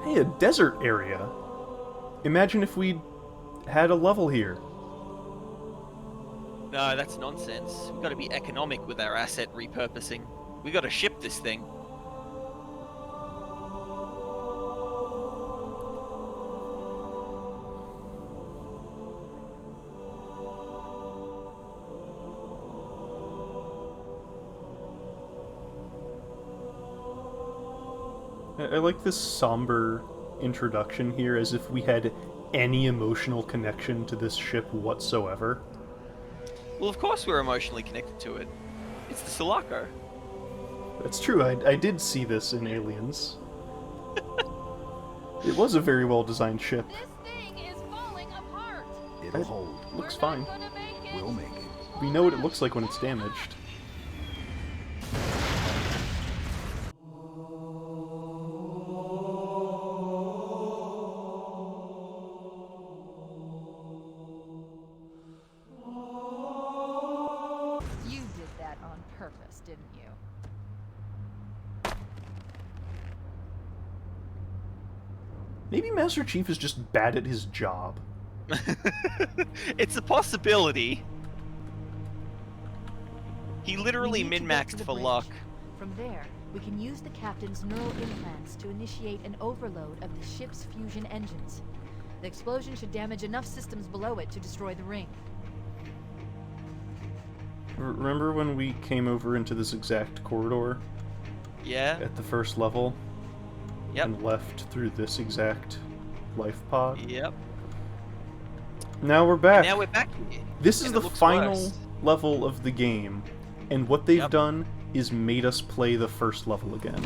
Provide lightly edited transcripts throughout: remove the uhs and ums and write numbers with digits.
Hey, a desert area. Imagine if we had a level here. No, that's nonsense. We've got to be economic with our asset repurposing. We got to ship this thing. I like this somber introduction here, as if we had any emotional connection to this ship whatsoever. Well, of course we're emotionally connected to it. It's the Sulaco. That's true, I did see this in Aliens. It was a very well-designed ship. This thing is falling apart. It'll hold. Looks We're fine. not gonna make it. We'll make it. We know what it looks like when it's damaged. You did that on purpose, didn't you? Maybe Master Chief is just bad at his job. It's a possibility. He literally We need to get to min-maxed the for bridge. luck. From there, we can use the captain's neural implants to initiate an overload of the ship's fusion engines. The explosion should damage enough systems below it to destroy the ring. Remember when we came over into this exact corridor Yeah? at the first level? Yep. And left through this exact life pod? Yep. Now we're back. Now we're back here. This is and the it looks final worse. level of the game, and what they've Yep. done is made us play the first level again.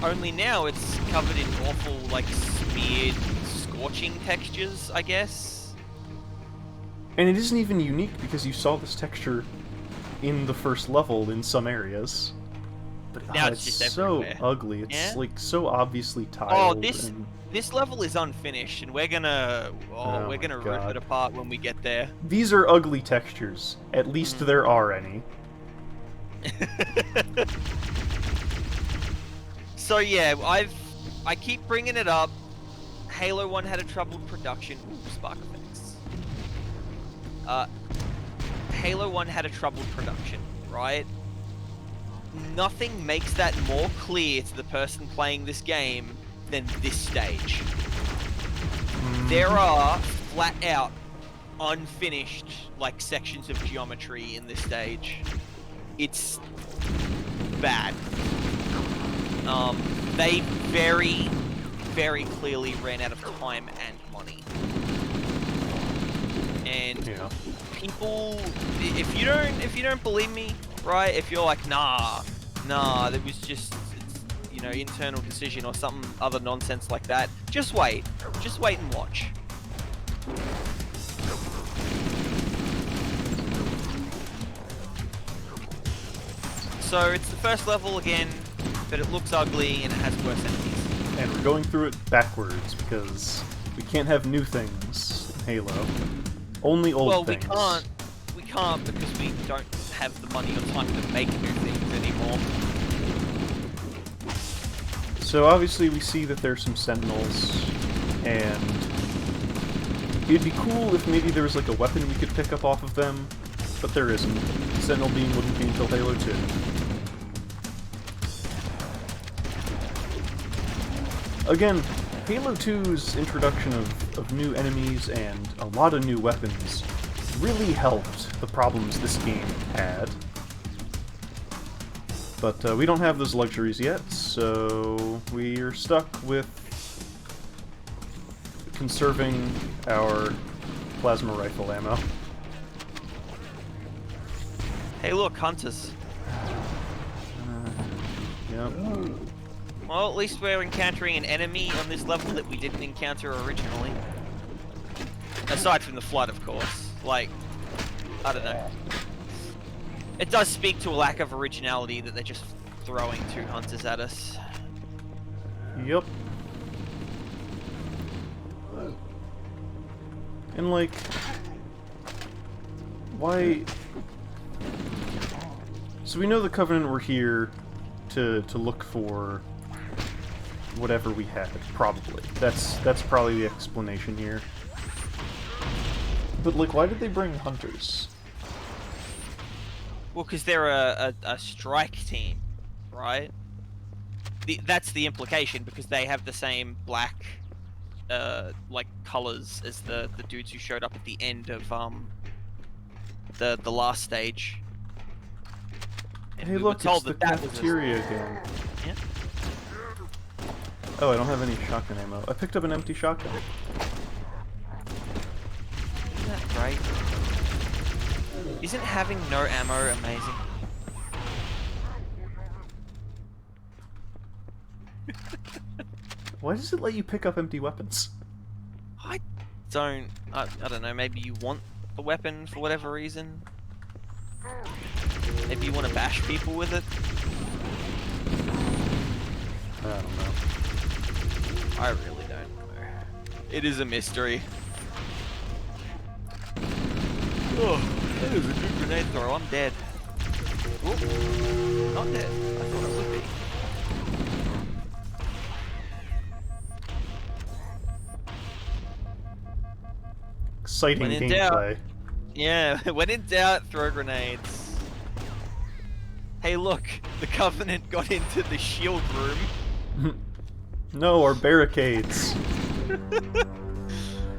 Only now it's covered in awful, like, smeared, scorching textures, I guess. And it isn't even unique because you saw this texture in the first level in some areas. But Now it's it's just so everywhere. ugly. It's Yeah? like so obviously Oh, tiled. this and... this level is unfinished, and we're gonna Oh we're my gonna rip God. it apart when we get there. These are ugly textures. At least Mm. there are any. So yeah, I keep bringing it up. Halo 1 had a troubled production. Ooh, spark effects. Halo 1 had a troubled production, right? Nothing makes that more clear to the person playing this game than this stage. There are flat out unfinished like sections of geometry in this stage. It's bad. They very, very clearly ran out of time and money. And Yeah. people, if you don't believe me, right? If you're like, nah, there was just, you know, internal decision or some other nonsense like that, just wait and watch. So it's the first level again, but it looks ugly and it has worse enemies. And we're going through it backwards because we can't have new things in Halo. Only old Well, things. we can't because we don't have the money or time to make new things anymore. So obviously we see that there's some sentinels, and it'd be cool if maybe there was like a weapon we could pick up off of them, but there isn't. Sentinel beam wouldn't be until Halo 2. Again, Halo 2's introduction of new enemies and a lot of new weapons really helped the problems this game had. But we don't have those luxuries yet, so we're stuck with conserving our plasma rifle ammo. Hey, look, hunters. Yep. Well, at least we're encountering an enemy on this level that we didn't encounter originally. Aside from the flood, of course. Like, I don't know. It does speak to a lack of originality that they're just throwing two hunters at us. Yep. And like, why? So we know the Covenant were here to look for whatever we had, probably. That's probably the explanation here. But, like, why did they bring hunters? Well, because they're a strike team, right? That's the implication, because they have the same black, like, colors as the dudes who showed up at the end of, the last stage. And Hey, we were look, told it's the that was cafeteria again. Yeah. Oh, I don't have any shotgun ammo. I picked up an empty shotgun. Isn't that great? Isn't having no ammo amazing? Why does it let you pick up empty weapons? I don't know, maybe you want the weapon for whatever reason? Maybe you want to bash people with it? I don't know. I really don't know. It is a mystery. Oh, that is a good grenade throw. I'm dead. Ooh, not dead. I thought I would be. Exciting When in gameplay. Yeah, when in doubt, throw grenades. Hey look, the Covenant got into the shield room. No, our barricades.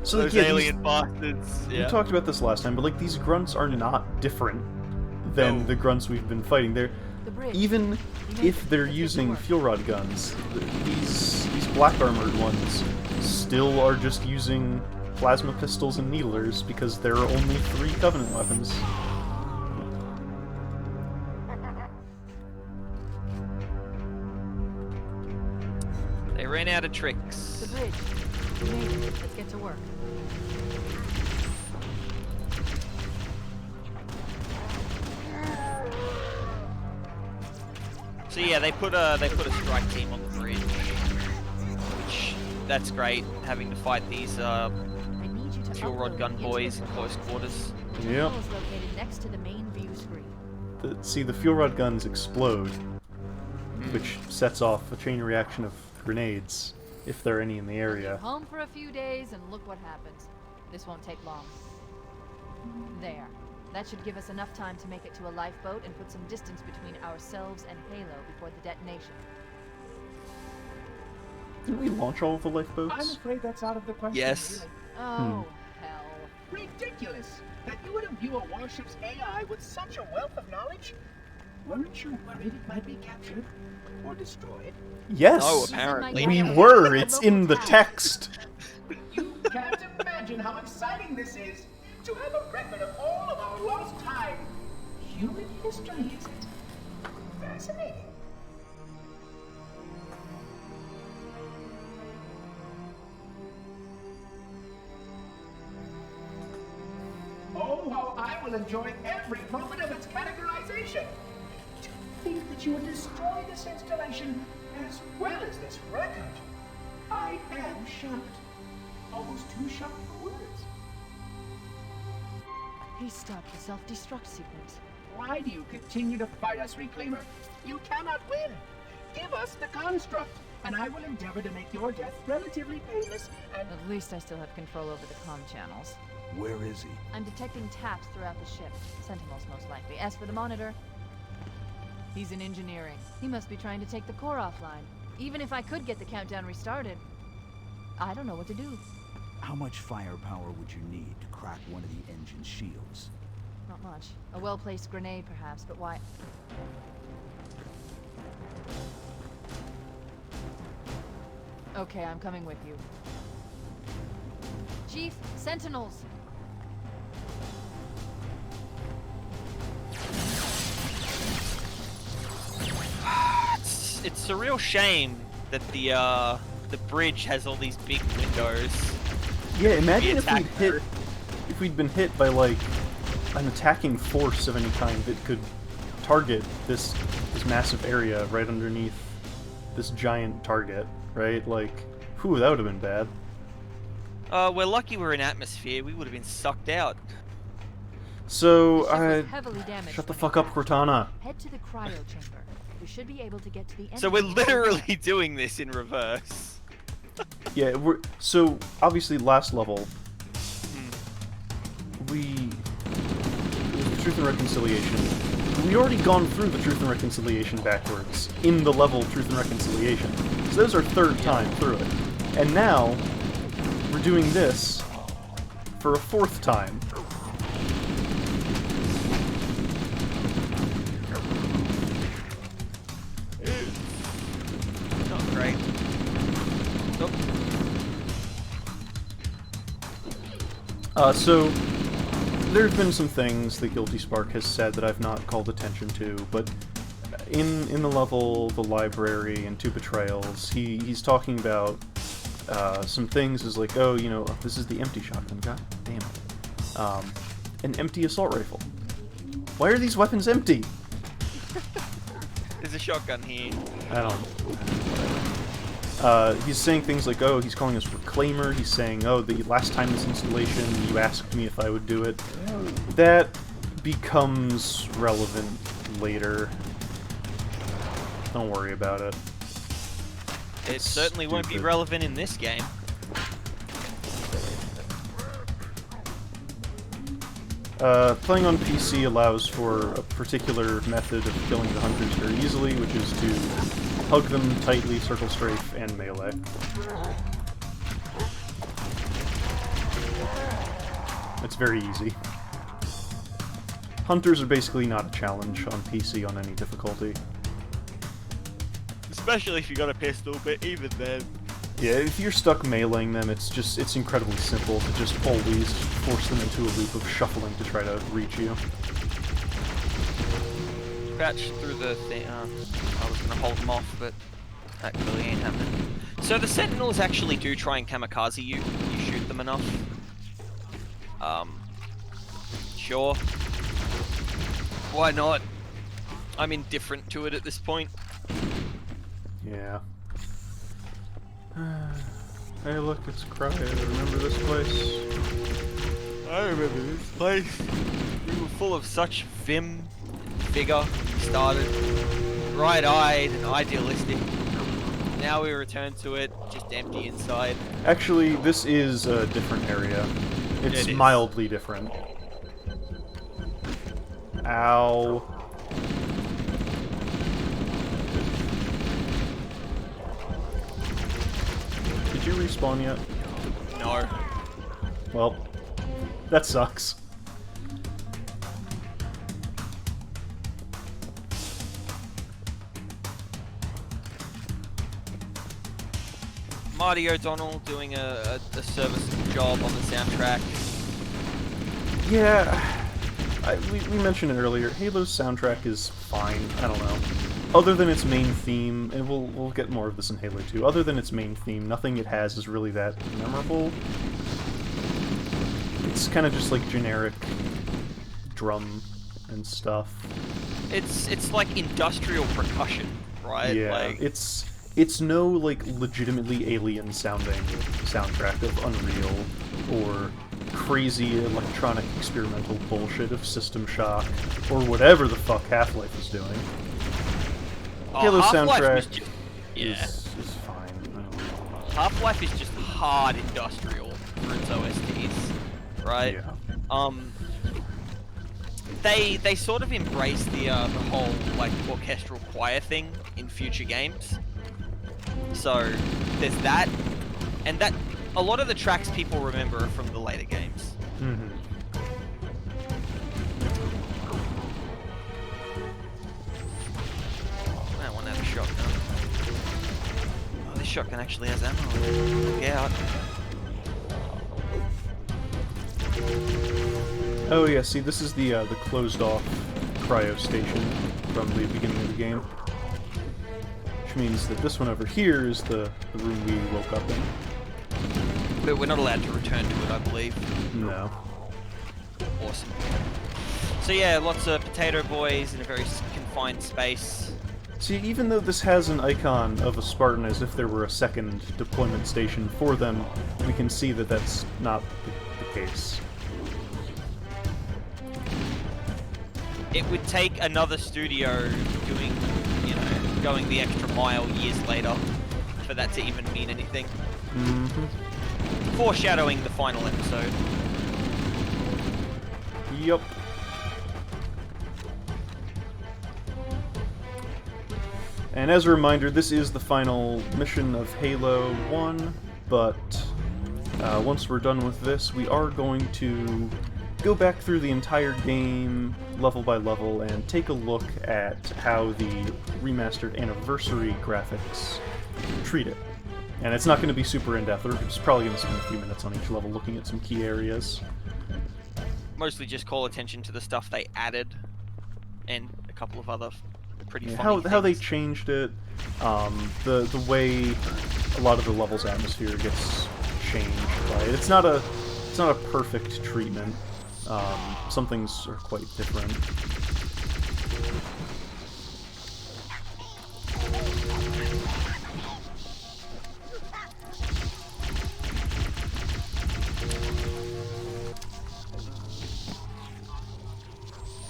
So Those yeah, alien bastards. we Yeah. talked about this last time, but like these grunts are not different than No. the grunts we've been fighting. They're The bridge. even if they're using fuel rod guns, these black armored ones still are just using plasma pistols and needlers because there are only 3 Covenant weapons. They ran out of tricks. The bridge. We made it. Let's get to work. So yeah, they put a strike team on the bridge, which that's great. Having to fight these I need you to fuel rod upload gun the boys in incident close quarters. Yep. Terminal is located next to the main view screen. See, the fuel rod guns explode, which sets off a chain reaction of grenades, if there are any in the We'll area. be home for a few days and look what happens. This won't take long. There. That should give us enough time to make it to a lifeboat and put some distance between ourselves and Halo before the detonation. Didn't we launch all of the I'm lifeboats? afraid that's out of the question. Yes. Oh, hell. Really. Ridiculous! That you would imbue a warship's AI with such a wealth of knowledge? Weren't you worried it might be captured or destroyed? Yes! Oh, apparently. We were! It's in the text! You can't imagine how exciting this is to have a record of all of our lost time. Human history, is it? Fascinating. Oh, how I will enjoy every moment of its categorization. To think that you would destroy this installation as well as this record. I am shocked. Almost too shocked for words. He stopped the self-destruct sequence. Why do you continue to fight us, Reclaimer? You cannot win. Give us the construct, and I will endeavor to make your death relatively painless and... At least I still have control over the comm channels. Where is he? I'm detecting taps throughout the ship. Sentinels, most likely. As for the monitor, he's in engineering. He must be trying to take the core offline. Even if I could get the countdown restarted, I don't know what to do. How much firepower would you need to crack one of the engine's shields? Not much. A well-placed grenade, perhaps, but why? Okay, I'm coming with you. Chief, Sentinels! It's a real shame that the bridge has all these big windows. Yeah, imagine if attacked we'd been hit by like an attacking force of any kind that could target this massive area right underneath this giant target, right? Like, whew, that would have been bad. We're lucky we're in atmosphere. We would have been sucked out. So, The ship was heavily damaged shut the when fuck up, it crashed. Cortana. Head to the cryo chamber. We should be able to get to the end. So we're literally doing this in reverse. Yeah, so obviously last level, we Truth and Reconciliation. We already gone through the Truth and Reconciliation backwards in the level Truth and Reconciliation. So that was our third time through it, and now we're doing this for a fourth time. Not great. So there have been some things that Guilty Spark has said that I've not called attention to, but in the level, the library, and 2 betrayals, he's talking about some things as like, oh, you know, this is the empty shotgun. God damn it. An empty assault rifle. Why are these weapons empty? There's a shotgun here. I don't. He's saying things like, oh, he's calling us Reclaimer. He's saying, oh, the last time this installation, you asked me if I would do it. That becomes relevant later. Don't worry about it. It certainly won't be stupid. relevant in this game. Playing on PC allows for a particular method of killing the hunters very easily, which is to hug them tightly, circle strafe, and melee. It's very easy. Hunters are basically not a challenge on PC on any difficulty. Especially if you got a pistol, but even then. Yeah, if you're stuck meleeing them, it's incredibly simple to just always force them into a loop of shuffling to try to reach you. Crouch through the thing. I was gonna hold them off, but that clearly ain't happening. So the Sentinels actually do try and kamikaze you. You shoot them enough. Sure. Why not? I'm indifferent to it at this point. Yeah. Hey, look, it's Cryo. Remember this place? I remember this place. We were full of such vim, vigor. We started bright-eyed and idealistic. Now we return to it, just empty inside. Actually, this is a different area. It's It is. mildly different. Ow. Did you respawn yet? No. Well, that sucks. Marty O'Donnell doing a serviceable job on the soundtrack. Yeah, we mentioned it earlier. Halo's soundtrack is fine. I don't know. Other than its main theme, and we'll get more of this in Halo 2. Other than its main theme, nothing it has is really that memorable. It's kind of just like generic drum and stuff. It's like industrial percussion, right? Yeah, Like, it's no like legitimately alien sounding soundtrack of Unreal or crazy electronic experimental bullshit of System Shock or whatever the fuck Half-Life is doing. Halo Half-Life soundtrack was just, yeah. is fine. I don't know. Half-Life is just hard industrial for its OSTs, right? Yeah. They sort of embrace the whole like orchestral choir thing in future games. So there's that, and that a lot of the tracks people remember are from the later games. Mm-hmm. I want to have a shotgun. Oh, this shotgun actually has ammo. Look out. Oh yeah, see, this is the closed-off cryo station from the beginning of the game. Which means that this one over here is the room we woke up in. But we're not allowed to return to it, I believe. No. Awesome. So yeah, lots of potato boys in a very confined space. See, even though this has an icon of a Spartan as if there were a second deployment station for them, we can see that that's not the case. It would take another studio doing, you know, going the extra mile years later for that to even mean anything. Foreshadowing the final episode. Yup. And as a reminder, this is the final mission of Halo 1, but once we're done with this, we are going to go back through the entire game, level by level, and take a look at how the remastered anniversary graphics treat it. And it's not going to be super in-depth, we're just probably going to spend a few minutes on each level looking at some key areas. Mostly just call attention to the stuff they added, and a couple of other pretty funny how they things. changed it, the way a lot of the level's atmosphere gets changed. Right? It's not a perfect treatment. Some things are quite different.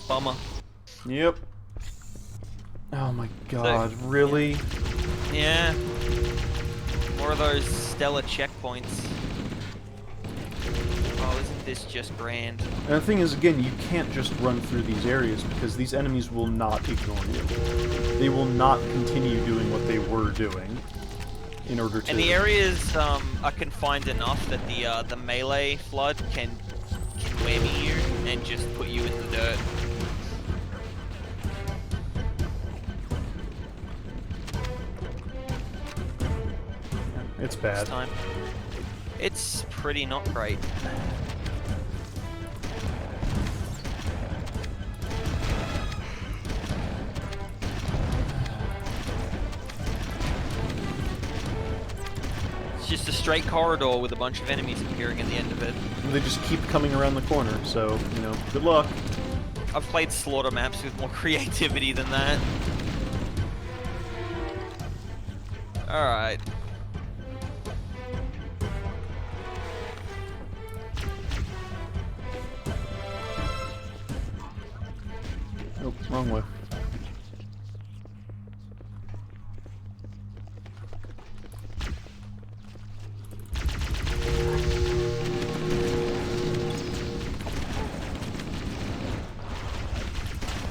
Bummer. Yep. Oh my god, really? Yeah. More of those stellar checkpoints. Oh, isn't this just grand? And the thing is, again, you can't just run through these areas because these enemies will not ignore you. They will not continue doing what they were doing in order to... And the areas are confined enough that the melee flood can whammy you and just put you in the dirt. It's bad. This time. It's pretty not great. It's just a straight corridor with a bunch of enemies appearing at the end of it. And they just keep coming around the corner, so, you know, good luck. I've played slaughter maps with more creativity than that. Alright. Oh, wrong way.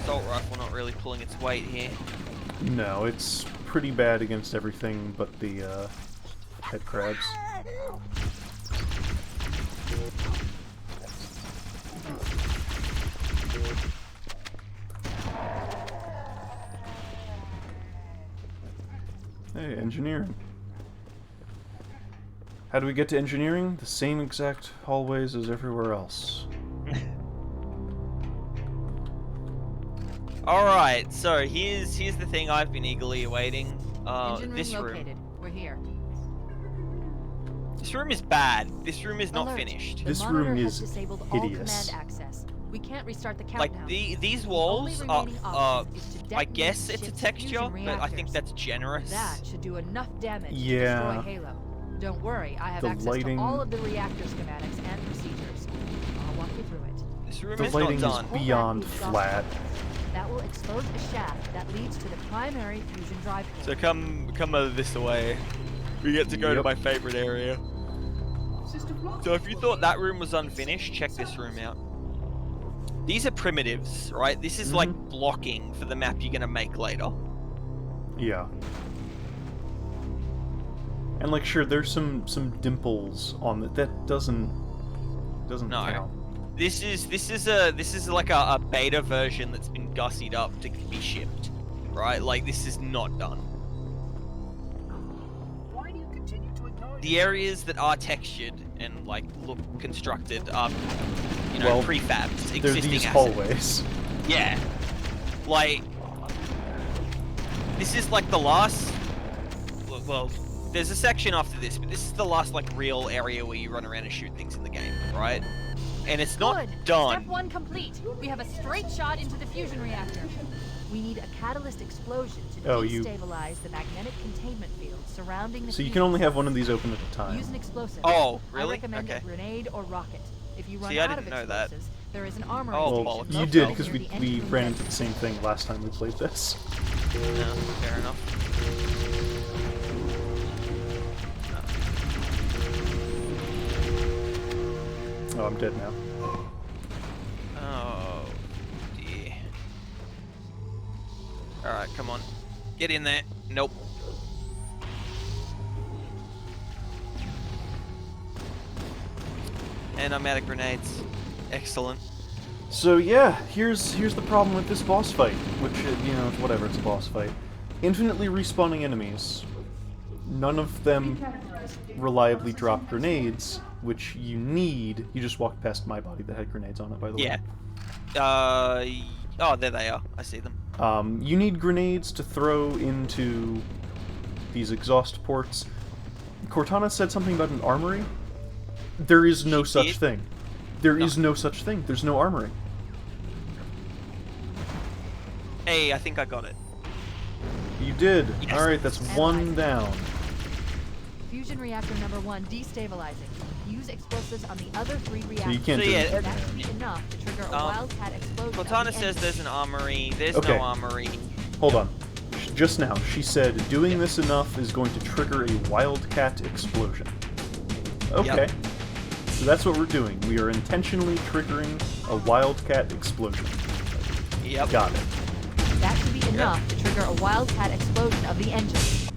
Assault rifle not really pulling its weight here. No, it's pretty bad against everything but the head crabs. Hey, engineering. How do we get to engineering? The same exact hallways as everywhere else. Alright, so here's the thing I've been eagerly awaiting. Engine This room room. located. We're here. This room is bad. This room is not Alert. finished. The This monitor room has is disabled all hideous. command access. We can't restart the Like countdown. these The walls only are remaining option is to I detonate guess the it's a ship's texture, fusion but I think reactors. that's generous. That should do enough damage Yeah. to destroy Halo. Don't worry, I have The access lighting- to all of the reactor schematics and procedures. I'll walk you through it. This room The is not lighting is done. Pull back beyond the exhaust flat. pipes. That will expose a shaft that leads to the primary fusion drive core. So come over this way. We get to go to Yep. my favorite area. So if you thought that room was unfinished, check this room out. These are primitives, right? This is like blocking for the map you're gonna make later. Yeah. And like, sure, there's some dimples on it. That doesn't No. count. This is like a beta version that's been gussied up to be shipped, right? Like this is not done. Why do you continue to ignore The areas that are textured and like look constructed are, you know, Well, prefabs, They're existing these assets. hallways. Yeah. Like, this is like the last. Well, there's a section after this, but this is the last like real area where you run around and shoot things in the game, right? And it's not Good. done. Step 1 complete. We have a straight shot into the fusion reactor. We need a catalyst explosion to Oh, you- destabilize the magnetic containment field surrounding the So you fusion can only have cells. one of these open at a time. Use an explosive. Oh, I really? recommend Okay. a grenade or rocket. If you run See, I out of didn't know that. explosives, there is an armory Oh, station bollocks. You located did, because near the we engine ran room. into the same thing last time we played this. No, fair enough. Oh, I'm dead now. Oh, dear. Alright, come on. Get in there. Nope. And I'm out of grenades. Excellent. So yeah, here's the problem with this boss fight, which, you know, whatever, it's a boss fight. Infinitely respawning enemies. None of them reliably drop grenades, which you need. You just walked past my body that had grenades on it, by the Yeah. way. Oh, there they are. I see them. You need grenades to throw into these exhaust ports. Cortana said something about an armory. There is no She such did? thing. There No. is no such thing. There's no armory. Hey, I think I got it. You did. Yes. Alright, that's one down. Fusion reactor number 1 destabilizing. Use explosives on the other 3 reactors. So you can't So do yeah, anything. That should be enough to trigger a wildcat explosion. of Cortana the says engine. there's an armory. There's Okay. no armory. Hold on. Just now, she said doing this enough is going to trigger a wildcat explosion. Okay. Yep. So that's what we're doing. We are intentionally triggering a wildcat explosion. Yep. Got it. That should be enough to trigger a wildcat explosion of the engine.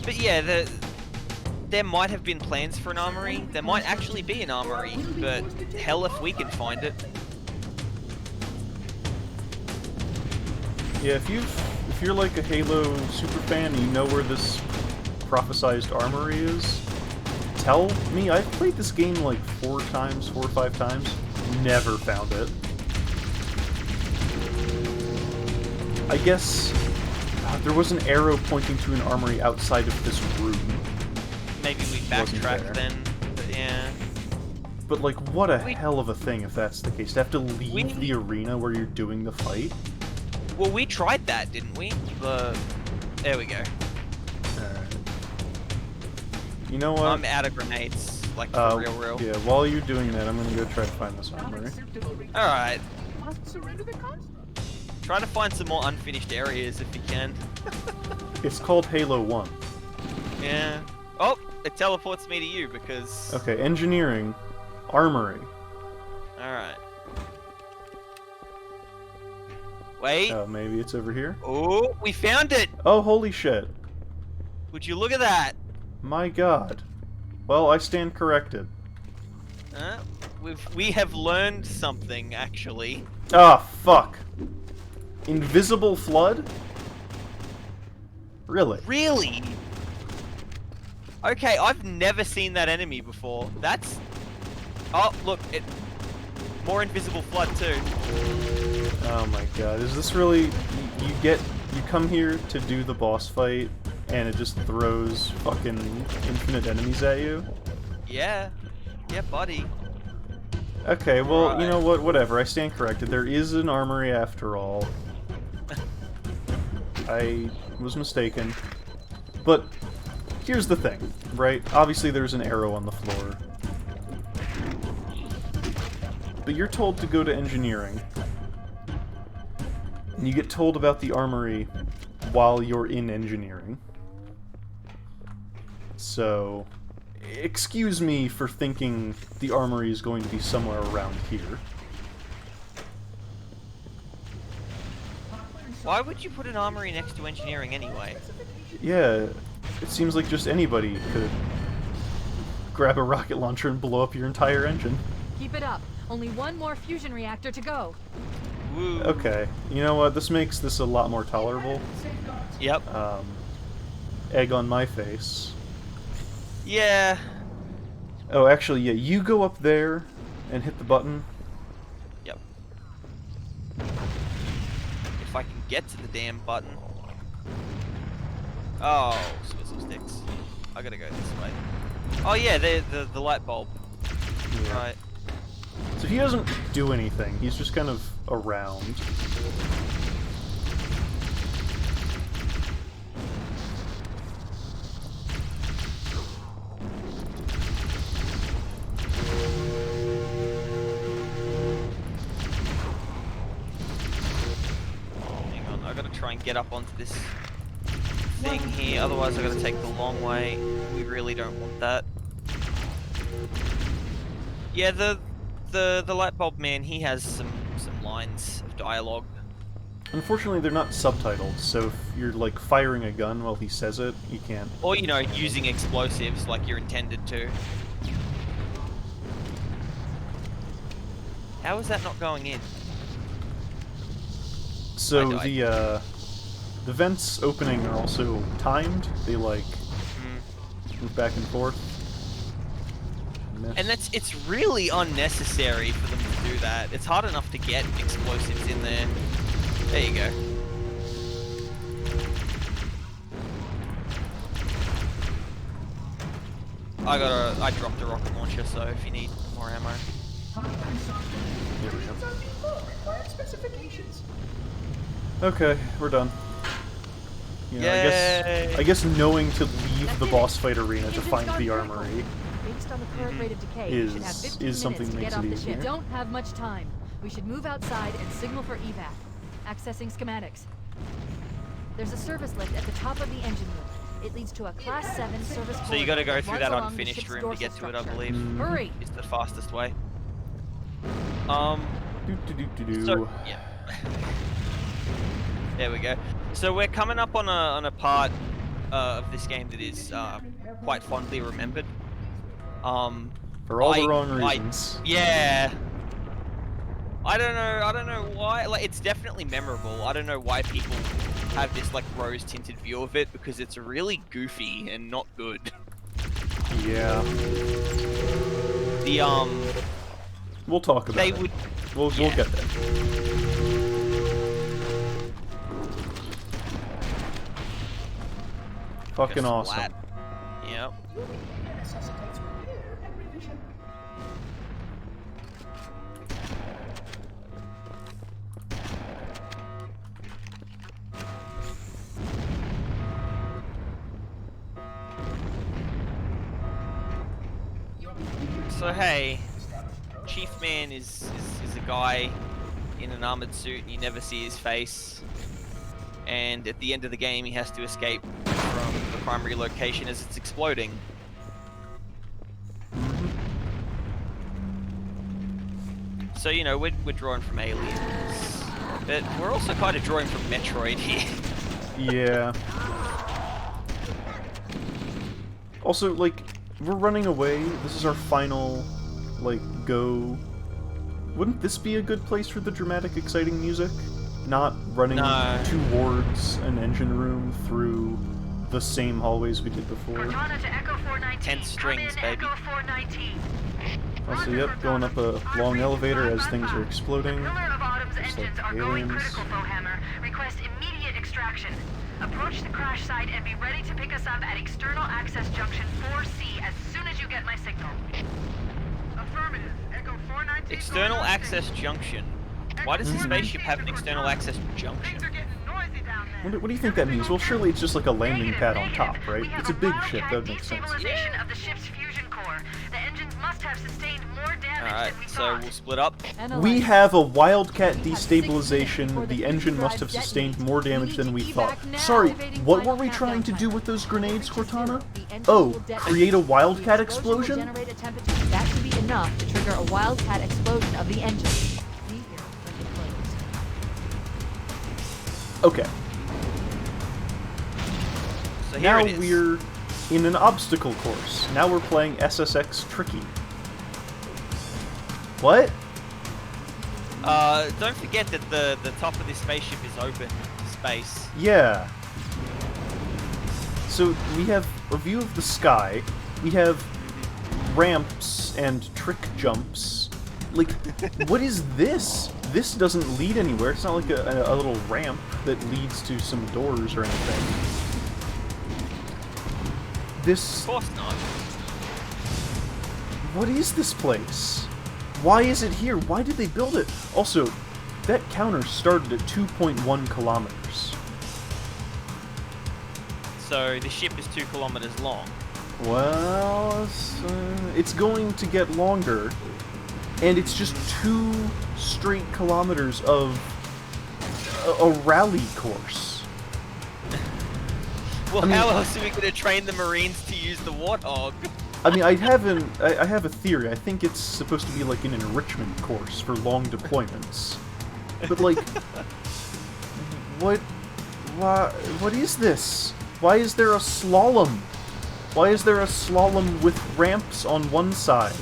But yeah, there might have been plans for an armory. There might actually be an armory, but hell if we can find it. Yeah, if you're like a Halo super fan and you know where this prophesized armory is, tell me. I've played this game like 4 or 5 times. Never found it. I guess there was an arrow pointing to an armory outside of this room. Maybe we Wasn't there. backtrack then. But yeah. But like, what a We- hell of a thing if that's the case. To have to leave We- the arena where you're doing the fight. Well, we tried that, didn't we? There we go. Alright. You know what? I'm out of grenades, like for real. Yeah, while you're doing that, I'm gonna go try to find this armory. All right. You must surrender the construct. Try to find some more unfinished areas if you can. It's called Halo 1. Yeah. Oh, it teleports me to you because. Okay, engineering, armory. All right. Wait. Oh, maybe it's over here? Oh, we found it. Oh, holy shit. Would you look at that? My god. Well, I stand corrected. We have learned something actually. Ah, fuck. Invisible flood? Really? Really? Okay, I've never seen that enemy before. That's. Oh, look, more invisible flood too. Oh my god, is this really... You come here to do the boss fight, and it just throws fucking infinite enemies at you? Yeah. Yeah, buddy. Okay, well, you Right. know what, whatever, I stand corrected. There is an armory after all. I was mistaken. But, here's the thing, right? Obviously there's an arrow on the floor. But you're told to go to engineering. And you get told about the armory while you're in engineering. So, excuse me for thinking the armory is going to be somewhere around here. Why would you put an armory next to engineering anyway? Yeah, it seems like just anybody could grab a rocket launcher and blow up your entire engine. Keep it up. Only one more fusion reactor to go. Woo. Okay, you know what? This makes this a lot more tolerable. Yep. Egg on my face. Yeah. Oh, actually, yeah, you go up there and hit the button. Yep. If I can get to the damn button. Oh, swizzle sticks. I gotta go this way. Oh yeah, the light bulb. Yeah. Right. So he doesn't do anything, he's just kind of around. Hang on, I gotta try and get up onto this thing here. Otherwise, I gotta take the long way. We really don't want that. Yeah, the light bulb man, he has some lines of dialogue. Unfortunately, they're not subtitled, so if you're, like, firing a gun while he says it, you can't. Or, you know, using explosives like you're intended to. How is that not going in? So I died. the vents opening are also timed. They, like, move back and forth. Miss. And it's really unnecessary for them to do that. It's hard enough to get explosives in there. There you go. I dropped a rocket launcher, so if you need more ammo. Okay, we're done. You know, I guess knowing to leave the boss fight arena to find the armory Based on the current rate of decay, we should have 15 is something minutes that to makes get it off the ship. easier. Don't have much time. We should move outside and signal for evac. Accessing schematics. There's a service lift at the top of the engine room. It leads to a Class 7 service So you gotta go through that along the unfinished ship's room to get to it, I dorsal believe. Mm. Hurry! It's the fastest way. So, yeah. There we go. So we're coming up on a part of this game that is quite fondly remembered. For all the wrong reasons. Yeah. I don't know why. Like, it's definitely memorable. I don't know why people have this like rose-tinted view of it, because it's really goofy and not good. Yeah. We'll talk about it. We'll get there. Fucking awesome. Flat. Yep. So hey, Chief Man is a guy in an armored suit and you never see his face. And at the end of the game he has to escape from the primary location as it's exploding. So, you know, we're drawing from Aliens, but we're also kind of drawing from Metroid here. Yeah. Also, like, we're running away. This is our final, like, go. Wouldn't this be a good place for the dramatic, exciting music? Not running towards an engine room through the same hallways we did before. Cortana to Echo 419. 10 strings, Come in, baby. Echo 419. Also, yep, going up a long elevator as things are exploding. The Pillar of Autumn's Just like engines are going aliens. critical, Bowhammer. Request immediate extraction. Approach the crash site and be ready to pick us up at External Access Junction 4C as soon as you get my signal. Affirmative. Echo 419. External Access Junction. Why does the spaceship have an external access junction? Things are getting noisy down there. What do you think that means? Well, surely it's just like a landing pad on top, right? It's a big ship, that would make sense. Destabilization of the ship's fusion core. The engines must have sustained more damage Alright, than we so thought. we'll split up. We have a Wildcat destabilization. The engine must have sustained more damage than we thought. Sorry, what were we trying to do with those grenades, Cortana? Oh, create a Wildcat explosion? That should be enough to trigger a Wildcat explosion of the engine. Be here when it closes. Okay. So here Now it is. we're in an obstacle course. Now we're playing SSX Tricky. What? Don't forget that the top of this spaceship is open to space. Yeah. So we have a view of the sky. We have ramps and trick jumps. Like, what is this? This doesn't lead anywhere. It's not like a little ramp that leads to some doors or anything. This... Of course not. What is this place? Why is it here? Why did they build it? Also, that counter started at 2.1 kilometers. So the ship is 2 kilometers long. Well, it's going to get longer, and it's just 2 straight kilometers of a rally course. Well, I mean- how else are we going to train the Marines to use the Warthog? I mean, I have a theory. I think it's supposed to be like an enrichment course for long deployments. But like, what is this? Why is there a slalom? Why is there a slalom with ramps on one side?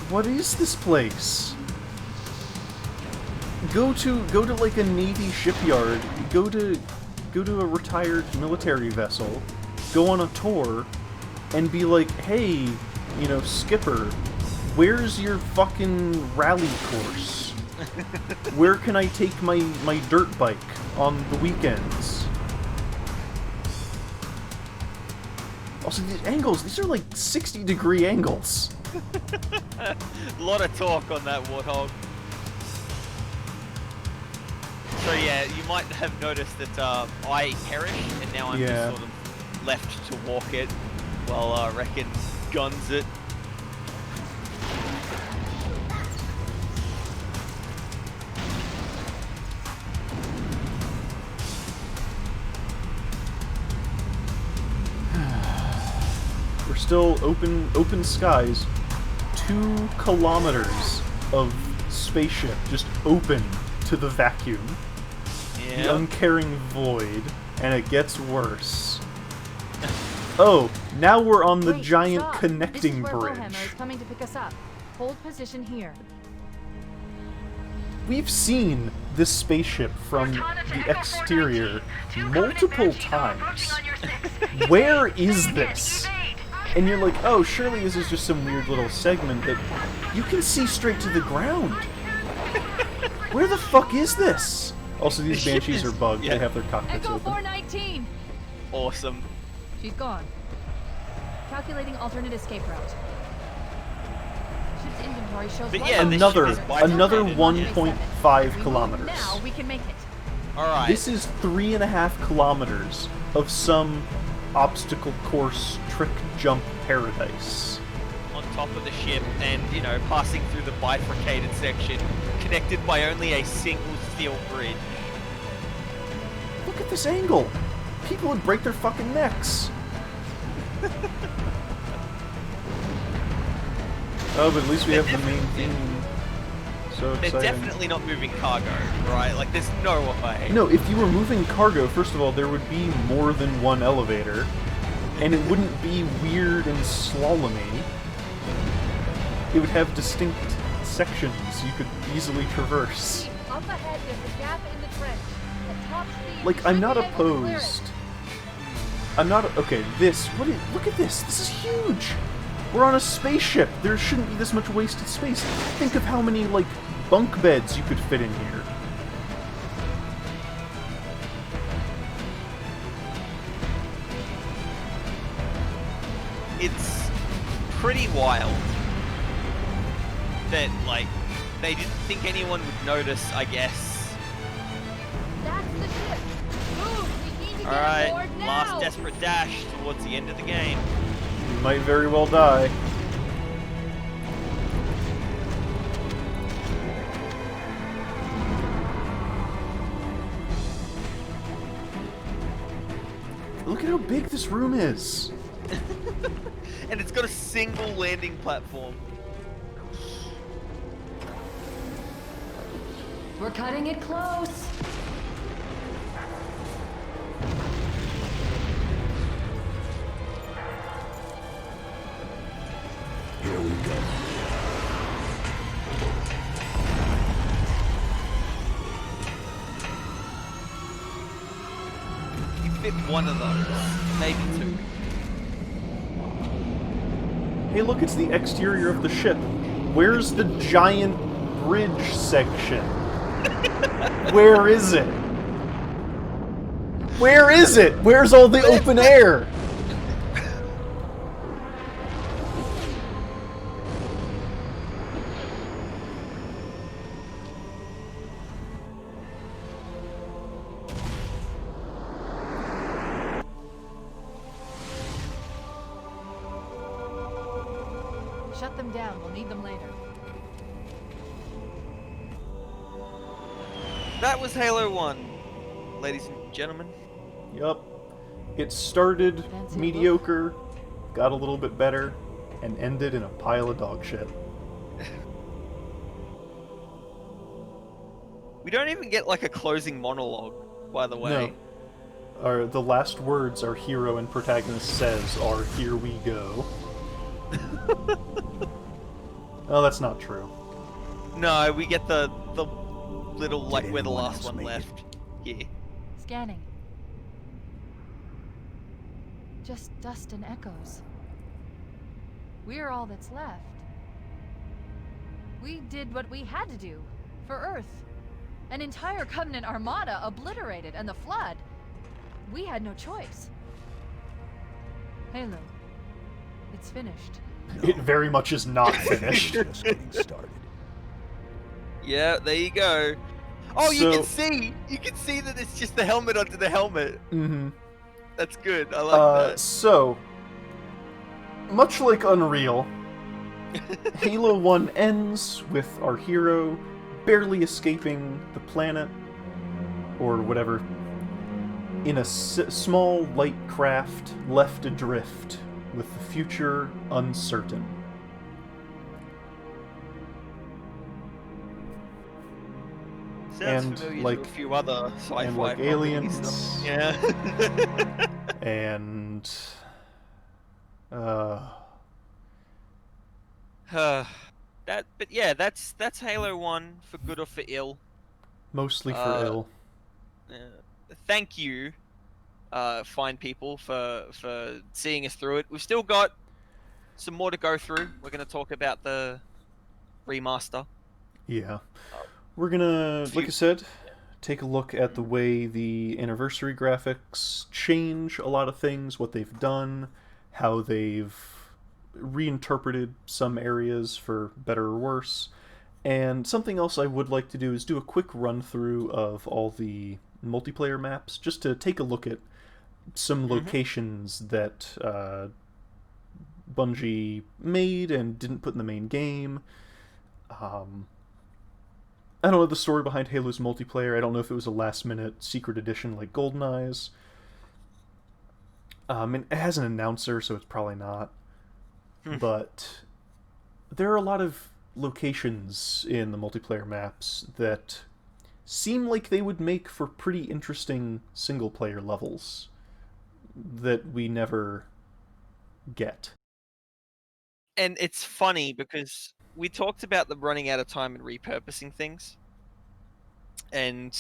What is this place? Go to like a Navy shipyard. Go to a retired military vessel. Go on a tour, and be like, hey, you know, skipper, where's your fucking rally course? Where can I take my dirt bike on the weekends? Also, these angles, these are like 60-degree angles. A lot of talk on that Warthog. So yeah, you might have noticed that I perished, and now I'm Yeah. just sort of left to walk it, while Reckon guns it. We're still open skies. 2 kilometers of spaceship just open to the vacuum. The Yeah. uncaring void, and it gets worse. Oh, now we're on the Wait, giant stop. connecting This is where bridge. Bowhammer is coming to pick us up. Hold position here. We've seen this spaceship from the exterior multiple times. Where is this? And you're like, oh, surely this is just some weird little segment that you can see straight to the ground. Where the fuck is this? Also, these The ship Banshees is- are bugged. yeah. They have their cockpits Echo open. 419! Awesome. She's gone. Calculating alternate escape route. Ship's inventory shows But one yeah, this Another, ship is bifurcated. another Yeah. 1.5 If we move kilometers. Now we can make it. Alright. This is 3.5 kilometers of some obstacle course trick jump paradise. On top of the ship, and, you know, passing through the bifurcated section, connected by only a single steel bridge. Look at this angle! People would break their fucking necks! Oh, but at least we have the main theme. So They're exciting. definitely not moving cargo, right? Like, there's no way. No, if you were moving cargo, first of all, there would be more than one elevator, and it wouldn't be weird and slalomy. It would have distinct sections you could easily traverse. Up ahead, there's a gap in the trench. At top speed, Like, we I'm should not be able to clear it. opposed. I'm not... Okay, this... Look at this! This is huge! We're on a spaceship! There shouldn't be this much wasted space. Think of how many, like, bunk beds you could fit in here. It's pretty wild that, like, they didn't think anyone would notice, I guess. That's the ship. Move! We need to get Alright, aboard now. last desperate dash towards the end of the game. You might very well die. Look at how big this room is. And it's got a single landing platform. We're cutting it close. Here we go. You fit one of those, maybe two. Hey, look, it's the exterior of the ship. Where's the giant bridge section? Where is it? Where is it? Where's all the open air? Shut them down. We'll need them later. That was Halo 1, ladies and gentlemen. Yup. It started Fancy a mediocre, got a little bit better, and ended in a pile of dog shit. We don't even get like a closing monologue, by the way. No. The last words our hero and protagonist says are, "Here we go." Oh, that's not true. No, we get the little like Did we're the anyone last else one make it? left. Yeah. Scanning. Just dust and echoes. We're all that's left. We did what we had to do for Earth. An entire Covenant armada obliterated, and the Flood. We had no choice. Halo. It's finished. It very much is not finished. Just getting started. Yeah, there you go. Oh, So- you can see that it's just the helmet onto the helmet. Mm-hmm. That's good. I like that. So, much like Unreal, Halo 1 ends with our hero barely escaping the planet, or whatever, in a small light craft left adrift, with the future uncertain. Sounds and, familiar like- to a few other sci-fi and like properties. aliens. Yeah. And But yeah, that's Halo 1 for good or for ill. mostly for ill. Thank you, fine people, for seeing us through it. We've still got some more to go through. We're going to talk about the remaster. Yeah. We're gonna, like I said, take a look at the way the anniversary graphics change a lot of things, what they've done, how they've reinterpreted some areas for better or worse. And something else I would like to do is do a quick run through of all the multiplayer maps, just to take a look at some locations that Bungie made and didn't put in the main game. I don't know the story behind Halo's multiplayer. I don't know if it was a last-minute secret edition like GoldenEye's. And it has an announcer, so it's probably not. But there are a lot of locations in the multiplayer maps that seem like they would make for pretty interesting single-player levels that we never get. And it's funny because we talked about them running out of time and repurposing things. And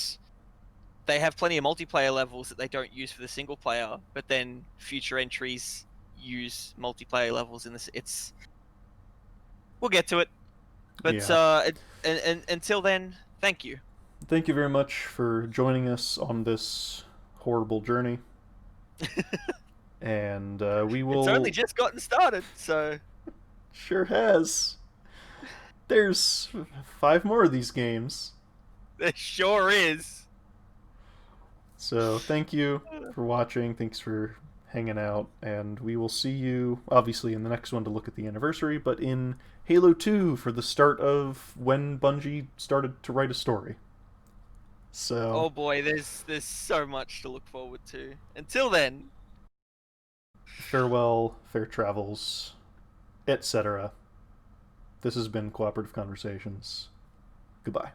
they have plenty of multiplayer levels that they don't use for the single player, but then future entries use multiplayer levels in this. It's we'll get to it. But Yeah. and until then, thank you. Thank you very much for joining us on this horrible journey. And we will... It's only just gotten started, so Sure has. There's 5 more of these games. there sure is. So thank you for watching. Thanks for hanging out. And we will see you, obviously, in the next one to look at the anniversary, but in Halo 2 for the start of when Bungie started to write a story. So... Oh boy, there's so much to look forward to. Until then, farewell, fair travels, etc. This has been Cooperative Conversations. Goodbye.